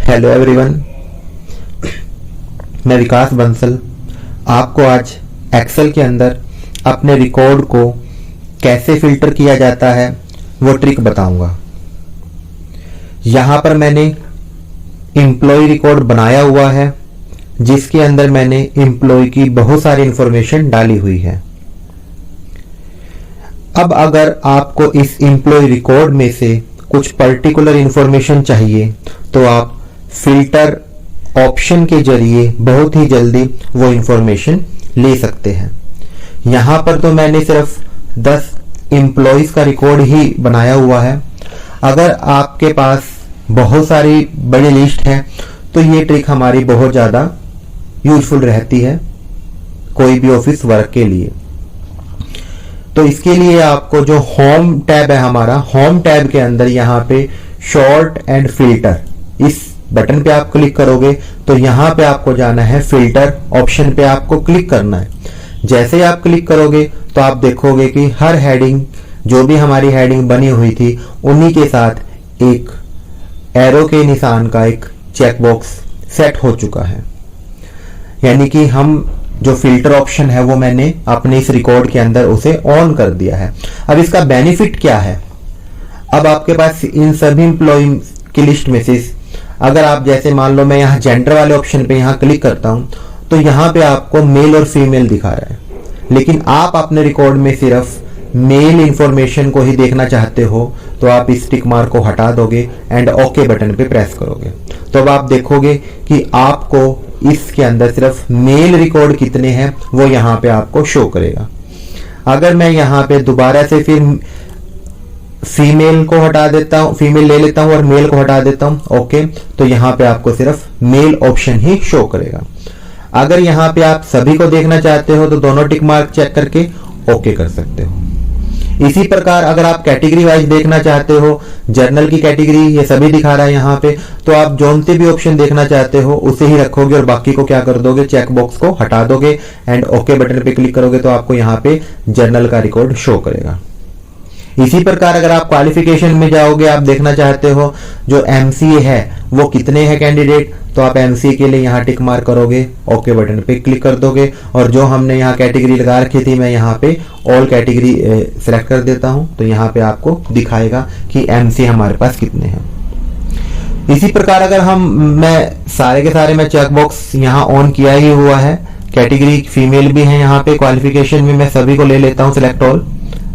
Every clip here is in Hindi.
हेलो एवरीवन, मैं विकास बंसल आपको आज एक्सेल के अंदर अपने रिकॉर्ड को कैसे फिल्टर किया जाता है वो ट्रिक बताऊंगा। यहाँ पर मैंने एम्प्लॉय रिकॉर्ड बनाया हुआ है जिसके अंदर मैंने एम्प्लॉय की बहुत सारी इंफॉर्मेशन डाली हुई है। अब अगर आपको इस एम्प्लॉय रिकॉर्ड में से कुछ पर्टिकुलर इंफॉर्मेशन चाहिए तो आप फिल्टर ऑप्शन के जरिए बहुत ही जल्दी वो इंफॉर्मेशन ले सकते हैं। यहाँ पर तो मैंने सिर्फ 10 एम्प्लॉयज का रिकॉर्ड ही बनाया हुआ है। अगर आपके पास बहुत सारी बड़ी लिस्ट है तो ये ट्रिक हमारी बहुत ज़्यादा यूजफुल रहती है कोई भी ऑफिस वर्क के लिए। तो इसके लिए आपको जो होम टैब है हमारा, होम टैब के अंदर यहाँ पे शॉर्ट एंड फिल्टर, इस बटन पे आप क्लिक करोगे तो यहाँ पे आपको जाना है फिल्टर ऑप्शन पे आपको क्लिक करना है। जैसे ही आप क्लिक करोगे तो आप देखोगे कि हर हेडिंग, जो भी हमारी हेडिंग बनी हुई थी उन्हीं के साथ एक एरो के निशान का एक चेक बॉक्स सेट हो चुका है। यानी कि हम जो फिल्टर ऑप्शन है वो मैंने अपने इस रिकॉर्ड के अंदर उसे ऑन कर दिया है। अब इसका बेनिफिट क्या है? अब आपके पास इन सभी एम्प्लॉय की लिस्ट में से अगर आप जैसे मान लो मैं यहाँ जेंडर वाले ऑप्शन पे यहाँ क्लिक करता हूँ तो यहाँ पे आपको मेल और फीमेल दिखा रहा है, लेकिन आप अपने रिकॉर्ड में सिर्फ मेल इंफॉर्मेशन को ही देखना चाहते हो तो आप इस टिक मार्क को हटा दोगे एंड ओके बटन पे प्रेस करोगे तो अब आप देखोगे कि आपको इसके अंदर सिर्फ मेल रिकॉर्ड कितने हैं वो यहाँ पे आपको शो करेगा। अगर मैं यहाँ पे दोबारा से फिर फीमेल को हटा देता हूँ, फीमेल ले लेता हूँ और मेल को हटा देता हूँ ओके, तो यहाँ पे आपको सिर्फ मेल ऑप्शन ही शो करेगा। अगर यहाँ पे आप सभी को देखना चाहते हो तो दोनों टिक मार्क चेक करके ओके कर सकते हो। इसी प्रकार अगर आप कैटेगरी वाइज देखना चाहते हो, जर्नल की कैटेगरी ये सभी दिखा रहा है यहाँ पे, तो आप जोन से भी ऑप्शन देखना चाहते हो उसे ही रखोगे और बाकी को क्या कर दोगे, चेक बॉक्स को हटा दोगे एंड ओके बटन पे क्लिक करोगे तो आपको यहाँ पे जर्नल का रिकॉर्ड शो करेगा। इसी प्रकार अगर आप क्वालिफिकेशन में जाओगे, आप देखना चाहते हो जो एमसीए है वो कितने हैं कैंडिडेट, तो आप एमसीए के लिए यहाँ टिक मार्क करोगे, ओके बटन पे क्लिक कर दोगे और जो हमने यहाँ कैटेगरी लगा रखी थी मैं यहाँ पे ऑल कैटेगरी सिलेक्ट कर देता हूँ तो यहाँ पे आपको दिखाएगा कि एमसीए हमारे पास कितने हैं। इसी प्रकार अगर मैं सारे के सारे मैं चेक बॉक्स यहाँ ऑन किया ही हुआ है, कैटेगरी फीमेल भी है यहाँ पे, क्वालिफिकेशन में मैं सभी को ले लेता हूँ सिलेक्ट ऑल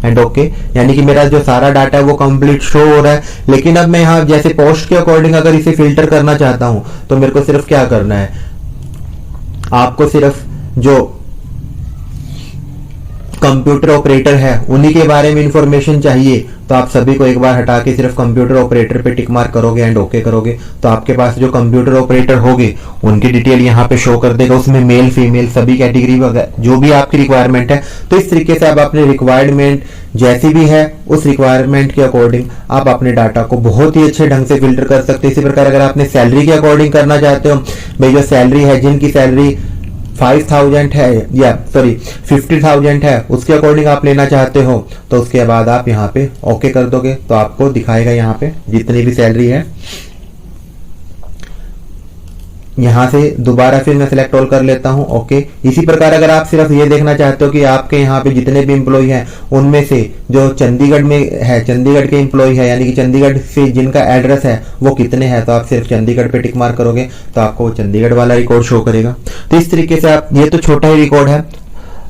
एंड ओके, यानी कि मेरा जो सारा डाटा है वो कंप्लीट शो हो रहा है। लेकिन अब मैं यहाँ जैसे पोस्ट के अकॉर्डिंग अगर इसे फिल्टर करना चाहता हूं तो मेरे को सिर्फ क्या करना है, आपको सिर्फ जो कंप्यूटर ऑपरेटर है उन्हीं के बारे में इंफॉर्मेशन चाहिए तो आप सभी को एक बार हटा के सिर्फ कंप्यूटर ऑपरेटर पे टिक मार्क करोगे एंड ओके करोगे तो आपके पास जो कंप्यूटर ऑपरेटर होंगे उनकी डिटेल यहाँ पे शो कर देगा। उसमें मेल फीमेल सभी कैटेगरी वगैरह जो भी आपकी रिक्वायरमेंट है। तो इस तरीके से आप अपने रिक्वायरमेंट जैसी भी है उस रिक्वायरमेंट के अकॉर्डिंग आप अपने डाटा को बहुत ही अच्छे ढंग से फिल्टर कर सकते हैं। इसी प्रकार अगर आपने सैलरी के अकॉर्डिंग करना चाहते हो, भाई जो सैलरी है, जिनकी सैलरी 5,000 है या सॉरी 50,000 है उसके अकॉर्डिंग आप लेना चाहते हो तो उसके बाद आप यहाँ पे ओके कर दोगे तो आपको दिखाएगा यहाँ पे जितनी भी सैलरी है। यहाँ से दोबारा फिर मैं सिलेक्ट ऑल कर लेता हूँ ओके। इसी प्रकार अगर आप सिर्फ ये देखना चाहते हो कि आपके यहाँ पे जितने भी एम्प्लॉय हैं उनमें से जो चंडीगढ़ में है, चंडीगढ़ के एम्प्लॉय है यानी कि चंडीगढ़ से जिनका एड्रेस है वो कितने हैं, तो आप सिर्फ चंडीगढ़ पे टिक मार्क करोगे तो आपको चंडीगढ़ वाला रिकॉर्ड शो करेगा। तो इस तरीके से आप, ये तो छोटा ही रिकॉर्ड है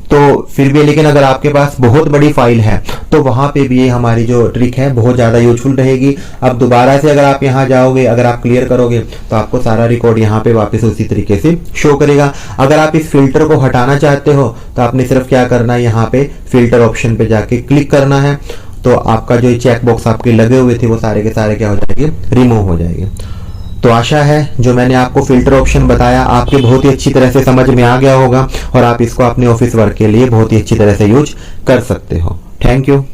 तो फिर भी, लेकिन अगर आपके पास बहुत बड़ी फाइल है तो वहां पे भी ये हमारी जो ट्रिक है बहुत ज्यादा यूजफुल रहेगी। अब दोबारा से अगर आप यहाँ जाओगे, अगर आप क्लियर करोगे तो आपको सारा रिकॉर्ड यहाँ पे वापस उसी तरीके से शो करेगा। अगर आप इस फिल्टर को हटाना चाहते हो तो आपने सिर्फ क्या करना है, यहाँ पे फिल्टर ऑप्शन पे जाके क्लिक करना है तो आपका जो चेक बॉक्स आपके लगे हुए थे वो सारे के सारे क्या हो जाएंगे, रिमूव हो जाएंगे। तो आशा है जो मैंने आपको फिल्टर ऑप्शन बताया आपके बहुत ही अच्छी तरह से समझ में आ गया होगा और आप इसको अपने ऑफिस वर्क के लिए बहुत ही अच्छी तरह से यूज कर सकते हो। Thank you.